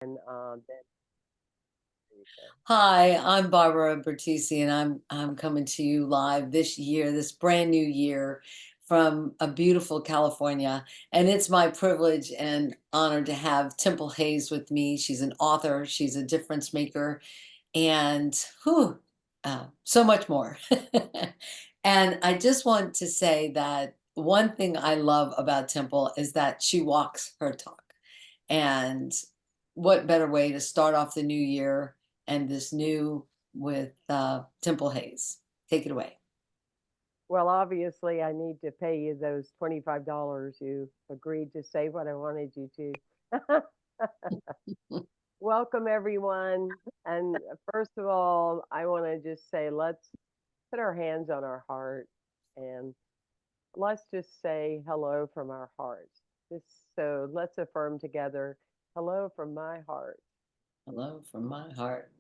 And then there you go. Hi, I'm Barbara Bertisi, and I'm coming to you live this year, this brand new year, from a beautiful California. And it's my privilege and honor to have Temple Hayes with me. She's an author, she's a difference maker, and so much more. And I just want to say that one thing I love about Temple is that she walks her talk. And what better way to start off the new year and this new with Temple Hayes? Take it away. Well, obviously, I need to pay you those $25 you agreed to say what I wanted you to. Welcome, everyone. And first of all, I want to just say let's put our hands on our heart and let's just say hello from our hearts. So let's affirm together hello from my heart. Hello from my heart.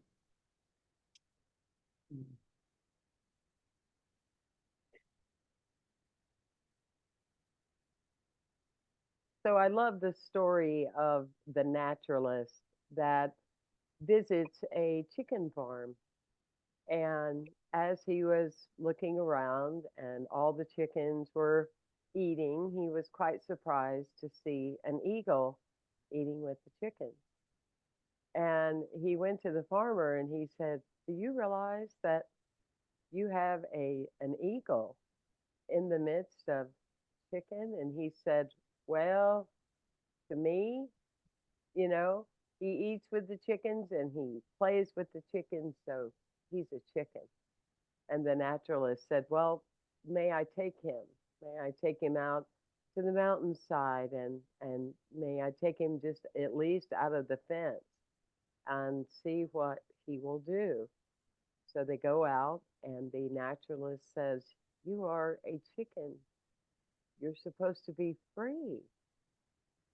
So I love the story of the naturalist that visits a chicken farm. And as he was looking around and all the chickens were eating, he was quite surprised to see an eagle eating with the chickens. And he went to the farmer and he said, "Do you realize that you have an eagle in the midst of chicken?" And he said, "Well, to me, you know, he eats with the chickens and he plays with the chickens, so he's a chicken." And the naturalist said, "Well, may I take him? May I take him out to the mountainside and may I take him just at least out of the fence and see what he will do?" So they go out and the naturalist says, "You are a chicken. You're supposed to be free."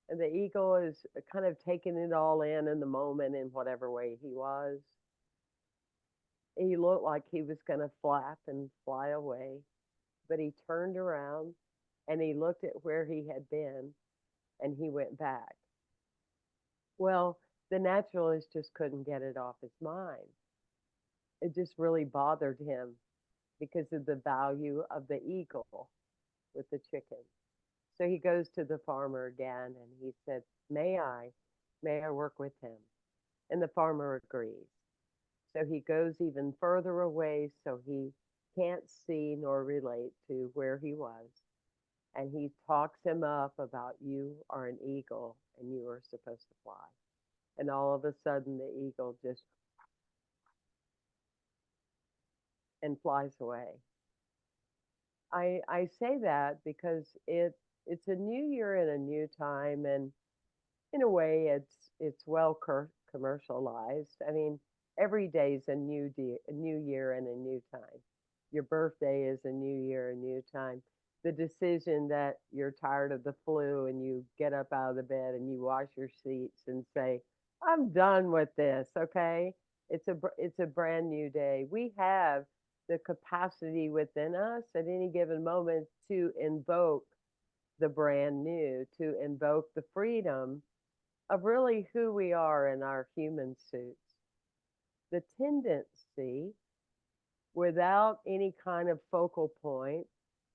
And the eagle is kind of taking it all in the moment in whatever way he was. He looked like he was going to flap and fly away, but he turned around and he looked at where he had been and he went back. Well, the naturalist just couldn't get it off his mind. It just really bothered him because of the value of the eagle with the chicken. So he goes to the farmer again and he said, "May I? May I work with him?" And the farmer agrees. So he goes even further away so he can't see nor relate to where he was. And he talks him up about you are an eagle and you are supposed to fly. And all of a sudden the eagle just and flies away. I say that because it's a new year and a new time, and in a way it's well commercialized. I mean, every day is a new year and a new time. Your birthday is a new year, a new time. The decision that you're tired of the flu and you get up out of the bed and you wash your sheets and say, "I'm done with this." Okay, it's a brand new day. We have the capacity within us at any given moment to invoke the brand new, to invoke the freedom of really who we are in our human suits. The tendency, without any kind of focal point,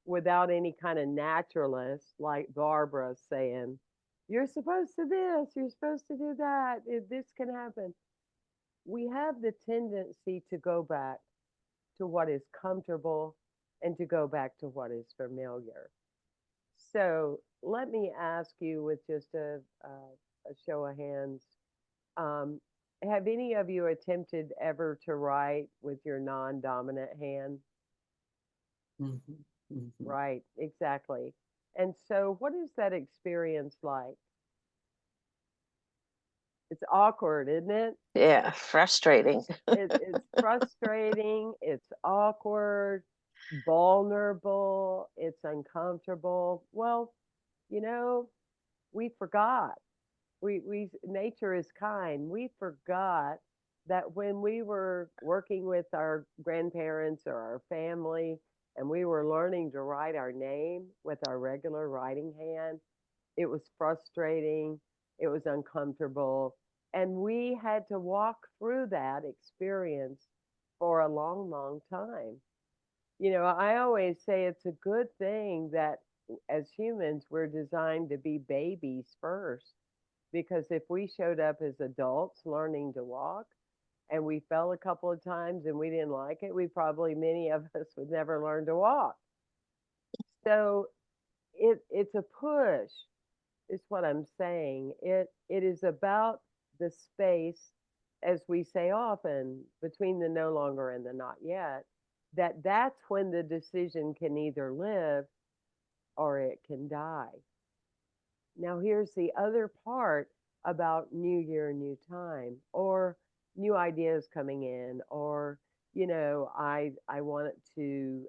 without any kind of naturalist like Barbara saying, "You're supposed to this, you're supposed to do that, this can happen." We have the tendency to go back to what is comfortable and to go back to what is familiar. So let me ask you with just a show of hands. Um, have any of you attempted ever to write with your non dominant hand? Mhm, mhm. Right, exactly. And so, what is that experience like? It's awkward, isn't it? Yeah, frustrating. It's frustrating, it's awkward, vulnerable, it's uncomfortable. Well, you know, we forgot. We nature is kind. We forgot that when we were working with our grandparents or our family and we were learning to write our name with our regular writing hand, it was frustrating, it was uncomfortable, And we had to walk through that experience for a long, long time. I always say it's a good thing that as humans, we're designed to be babies first. Because if we showed up as adults learning to walk and we fell a couple of times and we didn't like it, we probably, many of us, would never learn to walk. So it's a push, is what I'm saying. It is about the space, as we say often, between the no longer and the not yet, that's when the decision can either live or it can die. Now, here's the other part about new year, new time, or new ideas coming in, or I want to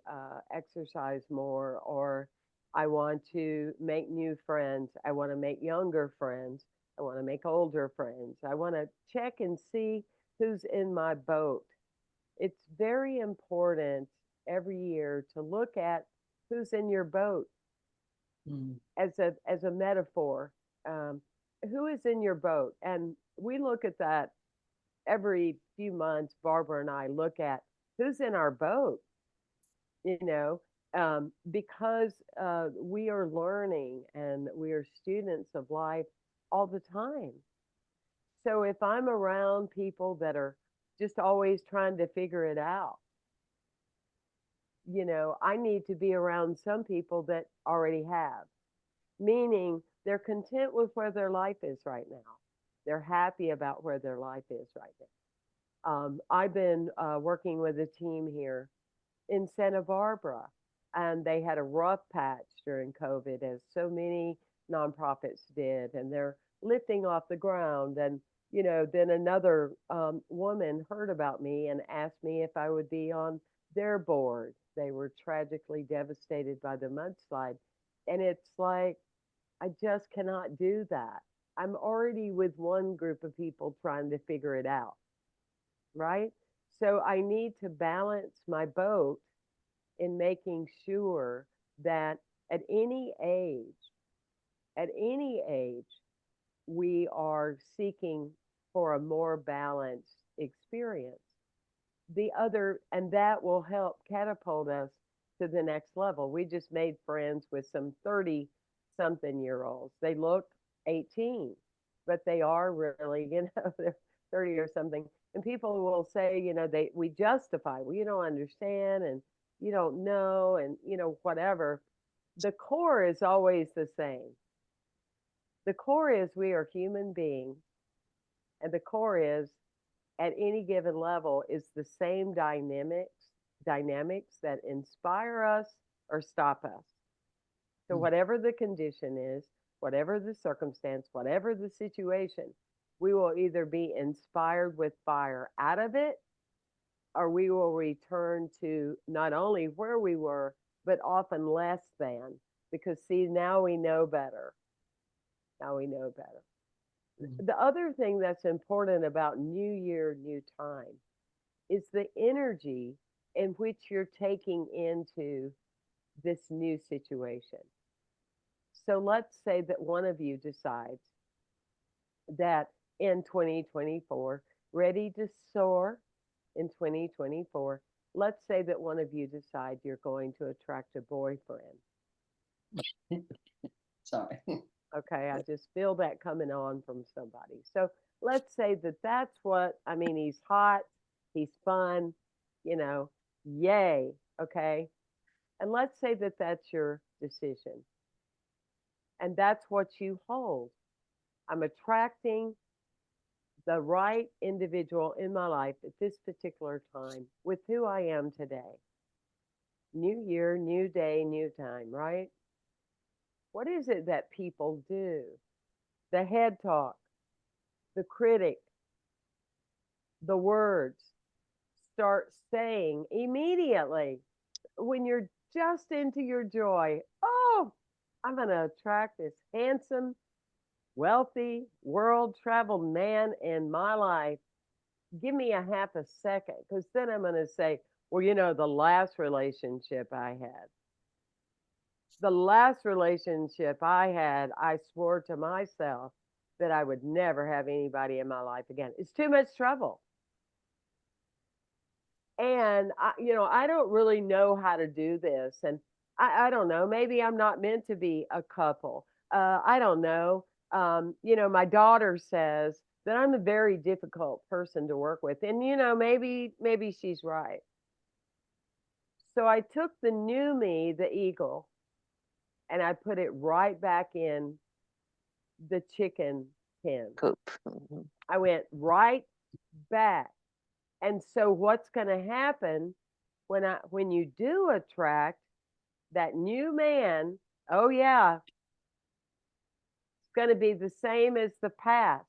exercise more, or I want to make new friends. I want to make younger friends. I want to make older friends. I want to check and see who's in my boat. It's very important every year to look at who's in your boat Mm. as a metaphor. Um, who is in your boat? And we look at that every few months. Barbara and I look at who's in our boat, you know, because we are learning and we are students of life all the time. So if I'm around people that are just always trying to figure it out, I need to be around some people that already have, meaning they're content with where their life is right now. They're happy about where their life is right now. I've been working with a team here in Santa Barbara, and they had a rough patch during COVID, as so many nonprofits did, and they're lifting off the ground. And then another woman heard about me and asked me if I would be on their board. They were tragically devastated by the mudslide, and it's like I just cannot do that. I'm already with one group of people trying to figure it out, right? So I need to balance my boat in making sure that at any age, at any age, we are seeking for a more balanced experience. And that will help catapult us to the next level. We just made friends with some 30 something year olds. They look 18, but they are really, they're 30 or something. And people will say, we justify, well, you don't understand and you don't know and, whatever. The core is always the same. The core is we are human beings, and the core is at any given level is the same dynamics that inspire us or stop us. So Mm. whatever the condition is, whatever the circumstance, whatever the situation, we will either be inspired with fire out of it, or we will return to not only where we were, but often less than, because see, now we know better. Now we know better. Mm. The other thing that's important about new year, new time is the energy in which you're taking into this new situation. So let's say that one of you decides that in 2024, ready to soar in 2024, let's say that one of you decide you're going to attract a boyfriend. Sorry. Okay, I just feel that coming on from somebody. So let's say that that's what I mean. He's hot, he's fun, you know, yay. Okay. And let's say that that's your decision and that's what you hold. I'm attracting the right individual in my life at this particular time with who I am today. New year, new day, new time, right? What is it that people do? The head talk, the critic, the words start saying immediately when you're just into your joy, oh, I'm going to attract this handsome, wealthy, world traveled man in my life. Give me a half a second, because then I'm going to say, well, the last relationship I had, I swore to myself that I would never have anybody in my life again. It's too much trouble. And I don't really know how to do this. And I don't know. Maybe I'm not meant to be a couple. I don't know. My daughter says that I'm a very difficult person to work with. And maybe she's right. So I took the new me, the eagle, and I put it right back in the chicken pen. Coop. Mhm. I went right back. And so what's going to happen when you do attract that new man? Oh yeah, it's going to be the same as the past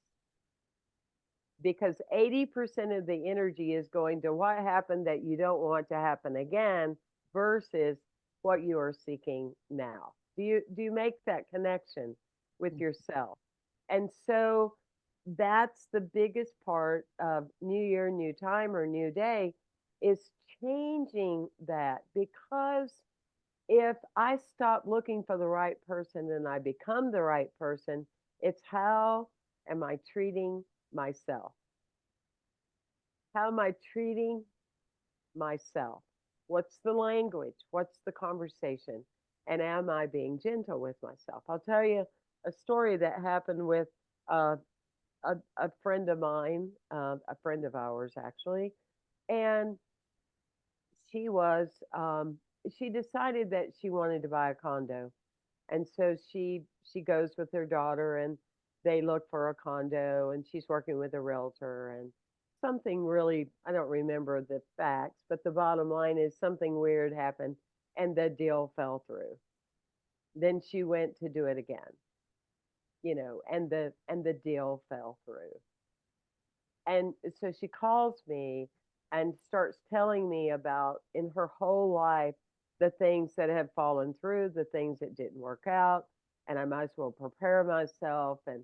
because 80% of the energy is going to what happened that you don't want to happen again versus what you are seeking now. Do you make that connection with yourself? And so that's the biggest part of new year, new time, or new day is changing that, because if I stop looking for the right person and I become the right person, it's how am I treating myself? How am I treating myself? What's the language? What's the conversation? And am I being gentle with myself? I'll tell you a story that happened with uh, a friend of mine, a friend of ours actually, and she was she decided that she wanted to buy a condo, and so she goes with her daughter and they look for a condo, and she's working with a realtor, and something really, I don't remember the facts, but the bottom line is something weird happened and the deal fell through. Then she went to do it again, and the deal fell through. And so she calls me and starts telling me about in her whole life the things that have fallen through, the things that didn't work out. And I might as well prepare myself. And,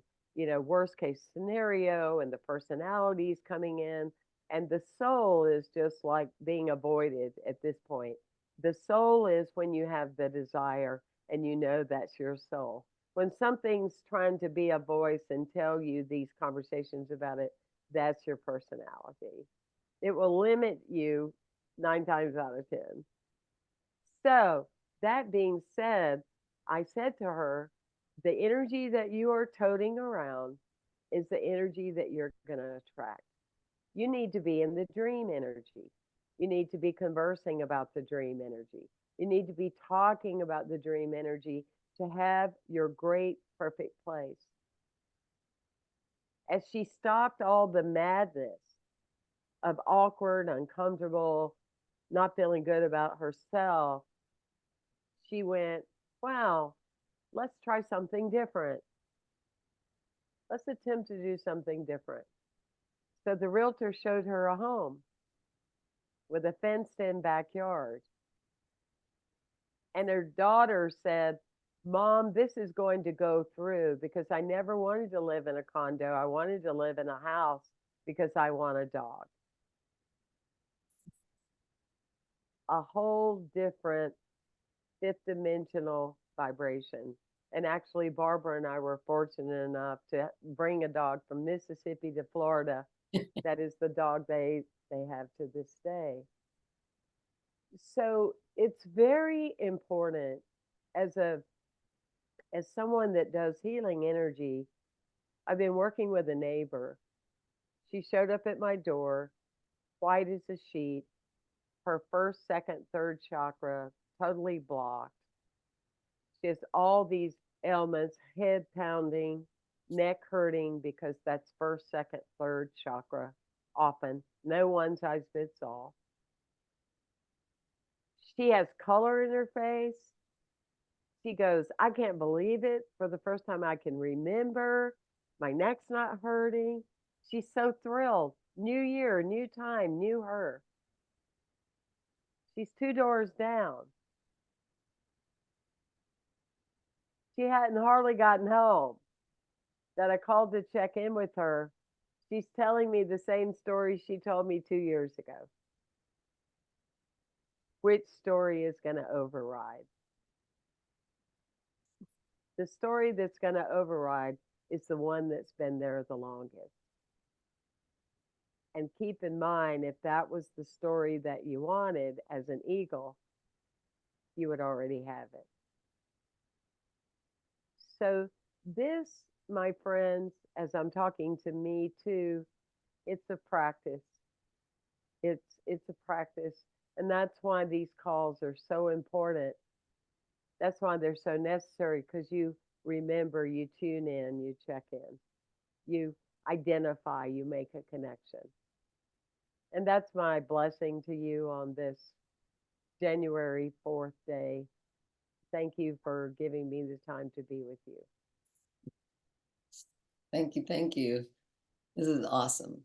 worst case scenario, and the personalities coming in. And the soul is just like being avoided at this point. The soul is when you have the desire and you know that's your soul. When something's trying to be a voice and tell you these conversations about it, that's your personality. It will limit you 9 times out of 10. So, that being said, I said to her, the energy that you are toting around is the energy that you're going to attract. You need to be in the dream energy. You need to be conversing about the dream energy. You need to be talking about the dream energy to have your great, perfect place. As she stopped all the madness of awkward, uncomfortable, not feeling good about herself, she went, wow, let's try something different. Let's attempt to do something different. So the realtor showed her a home with a fenced in backyard. And her daughter said, Mom, this is going to go through because I never wanted to live in a condo. I wanted to live in a house because I want a dog. A whole different fifth dimensional vibration. And actually, Barbara and I were fortunate enough to bring a dog from Mississippi to Florida. That is the dog they have to this day. So it's very important as a as someone that does healing energy. I've been working with a neighbor. She showed up at my door, white as a sheet, her first, second, third chakra totally blocked. She has all these ailments, head pounding, neck hurting, because that's first, second, third chakra often. No one size fits all. She has color in her face. She goes, I can't believe it. For the first time I can remember, my neck's not hurting. She's so thrilled. New year, new time, new her. She's 2 doors down. She hadn't hardly gotten home that I called to check in with her. She's telling me the same story she told me 2 years ago. Which story is going to override? The story that's going to override is the one that's been there the longest. And keep in mind, if that was the story that you wanted as an eagle, you would already have it. So, this, my friends, as I'm talking to me too, it's a practice. It's a practice. And that's why these calls are so important. That's why they're so necessary because you remember, you tune in, you check in, you identify, you make a connection. And that's my blessing to you on this January 4th day. Thank you for giving me the time to be with you. Thank you. Thank you. This is awesome.